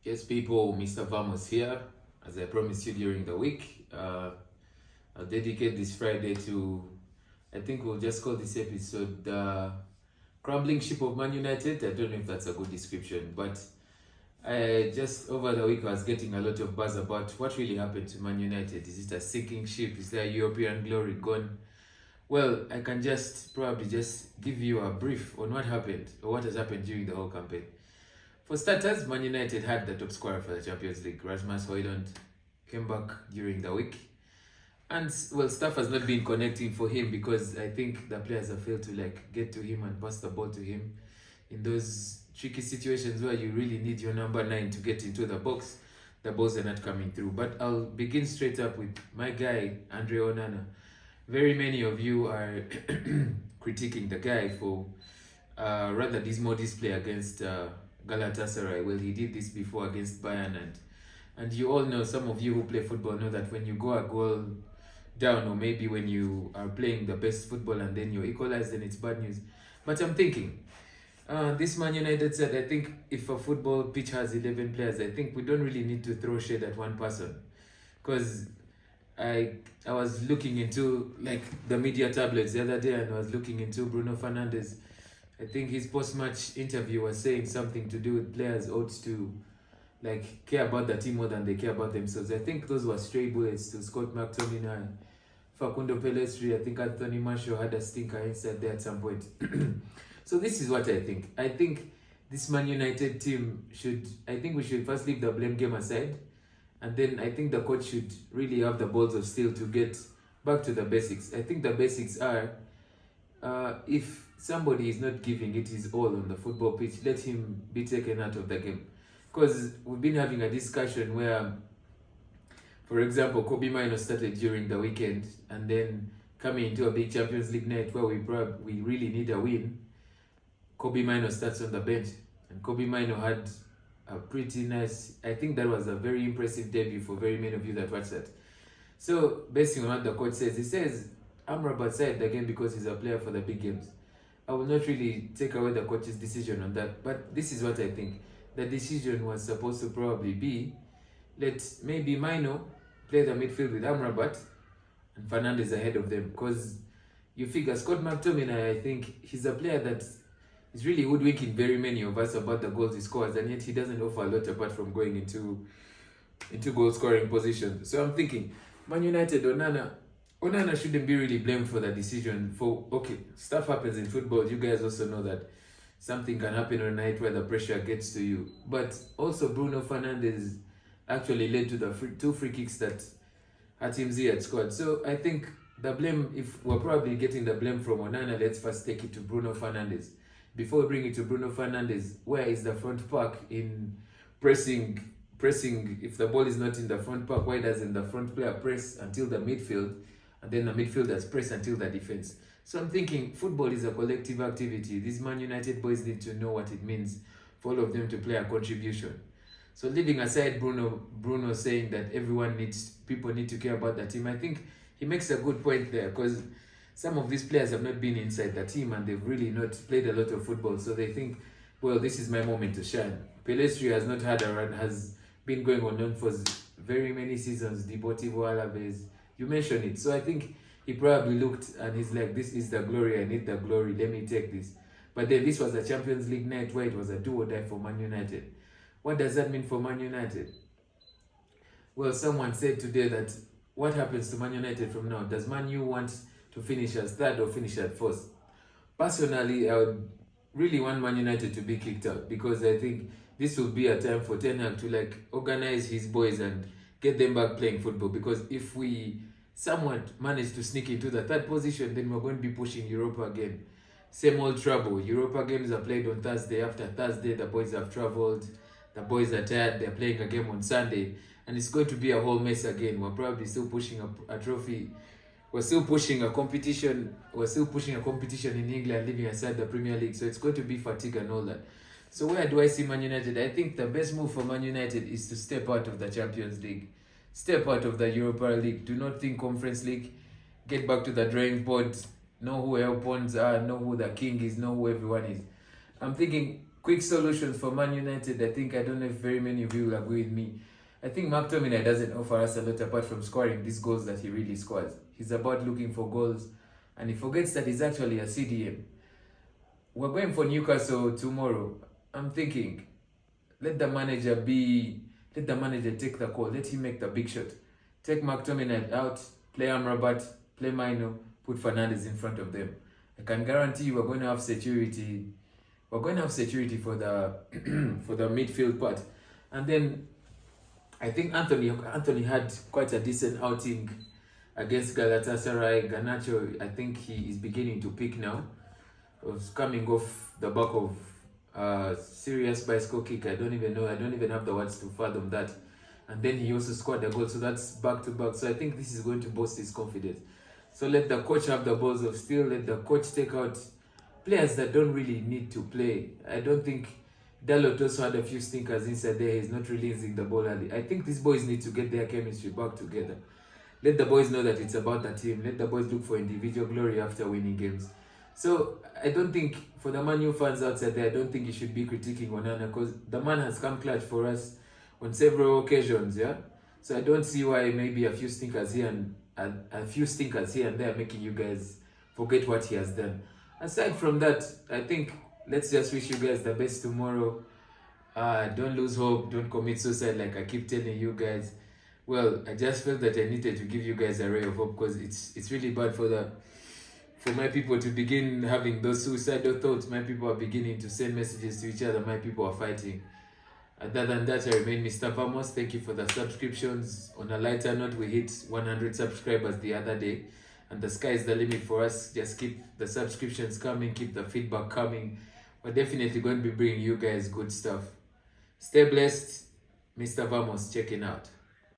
Yes, people, Mr. Vamos here. As I promised you during the week, I'll dedicate this Friday to, I think we'll just call this episode the Crumbling Ship of Man United. I don't know if that's a good description, but I just over the week I was getting a lot of buzz about what really happened to Man United. Is it a sinking ship? Is there European glory gone? Well, I can probably just give you a brief on what happened or what has happened during the whole campaign. For starters, Man United had the top scorer for the Champions League. Rasmus Højlund came back during the week. And, well, stuff has not been connecting for him because I think the players have failed to, get to him and pass the ball to him in those tricky situations where you really need your number 9 to get into the box. The balls are not coming through. But I'll begin straight up with my guy, Andre Onana. Very many of you are critiquing the guy for rather dismal display against Galatasaray. Well, he did this before against Bayern, and you all know, some of you who play football know that when you go a goal down, or maybe when you are playing the best football and then you equalize, then it's bad news. But I'm thinking, this Man United said, I think if a football pitch has 11 players, I think we don't really need to throw shade at one person. Because I was looking into the media tablets the other day, and I was looking into Bruno Fernandes. I think his post-match interview was saying something to do with players ought to care about the team more than they care about themselves. I think those were stray bullets to Scott McTominay, Facundo Pellistri. I think Anthony Martial had a stinker inside there at some point. So this is what I think. I think this Man United team we should first leave the blame game aside. And then I think the coach should really have the balls of steel to get back to the basics. I think the basics are, if somebody is not giving it his all on the football pitch, let him be taken out of the game. Because we've been having a discussion where, for example, Kobe Mino started during the weekend, and then coming into a big Champions League night where we really need a win, Kobe Mino starts on the bench. And Kobe Mino had a pretty nice, I think that was a very impressive debut for very many of you that watched that. So, based on what the coach says, he says, Amrabat said the game because he's a player for the big games. I will not really take away the coach's decision on that, but this is what I think. The decision was supposed to probably be, let maybe Mino play the midfield with Amrabat and Fernandes ahead of them, because you figure Scott McTominay, I think he's a player that is really hoodwinking very many of us about the goals he scores, and yet he doesn't offer a lot apart from going into goal scoring position. So I'm thinking, Man United, Onana shouldn't be really blamed for the decision. Okay, stuff happens in football. You guys also know that something can happen on a night where the pressure gets to you. But also Bruno Fernandes actually led to the two free kicks that Hatim Ziyech had scored. So I think the blame, if we're probably getting the blame from Onana, let's first take it to Bruno Fernandes. Before we bring it to Bruno Fernandes, where is the front pack in pressing? If the ball is not in the front pack, why doesn't the front player press until the midfield, and then the midfielders press until the defense? So I'm thinking football is a collective activity. These Man United boys need to know what it means for all of them to play a contribution. So leaving aside Bruno saying that people need to care about the team, I think he makes a good point there, because some of these players have not been inside the team and they've really not played a lot of football. So they think, well, this is my moment to shine. Pellistri has not had a run, has been going on for very many seasons. Deportivo Alaves, you mentioned it. So I think he probably looked and he's like, this is the glory, I need the glory, let me take this. But then this was a Champions League night where it was a do or die for Man United. What does that mean for Man United? Well, someone said today that what happens to Man United from now? Does Man U want to finish as third or finish at fourth? Personally, I would really want Man United to be kicked out, because I think this will be a time for Ten Hag to organize his boys and get them back playing football. Because if we somewhat manage to sneak into the third position, then we're going to be pushing Europa again. Same old trouble. Europa games are played on Thursday. After Thursday, the boys have traveled. The boys are tired. They're playing a game on Sunday. And it's going to be a whole mess again. We're probably still pushing a trophy. We're still pushing a competition. We're still pushing a competition in England, leaving aside the Premier League. So it's going to be fatigue and all that. So where do I see Man United? I think the best move for Man United is to step out of the Champions League. Step out of the Europa League. Do not think Conference League. Get back to the drawing board. Know who your opponents are. Know who the king is. Know who everyone is. I'm thinking quick solutions for Man United. I don't know if very many of you will agree with me. I think McTominay doesn't offer us a lot apart from scoring these goals that he really scores. He's about looking for goals, and he forgets that he's actually a CDM. We're going for Newcastle tomorrow. I'm thinking, let the manager take the call. Let him make the big shot. Take McTominay out, play Amrabat, play Maino, put Fernandes in front of them. I can guarantee you we're going to have security. We're going to have security for the for the midfield part. And then I think Anthony had quite a decent outing against Galatasaray. Garnacho, I think he is beginning to peak now. Was coming off the back of serious bicycle kick. I don't even have the words to fathom that. And then he also scored a goal, so that's back to back. So I think this is going to boost his confidence. So let the coach have the balls of steel. Let the coach take out players that don't really need to play. I don't think Dalot also had a few stinkers inside there. He's not releasing the ball early. I think these boys need to get their chemistry back together. Let the boys know that it's about the team. Let the boys look for individual glory after winning games. So I don't think, for the Man U fans outside there, I don't think you should be critiquing Onana, because the man has come clutch for us on several occasions, yeah? So I don't see why maybe a few stinkers here and there making you guys forget what he has done. Aside from that, I think let's just wish you guys the best tomorrow. Don't lose hope. Don't commit suicide like I keep telling you guys. Well, I just felt that I needed to give you guys a ray of hope, because it's really bad for my people to begin having those suicidal thoughts. My people are beginning to send messages to each other. My people are fighting. Other than that, I remain Mr. Vamos. Thank you for the subscriptions. On a lighter note, we hit 100 subscribers the other day, and the sky is the limit for us. Just keep the subscriptions coming, keep the feedback coming. We're definitely going to be bringing you guys good stuff. Stay blessed. Mr. Vamos checking out.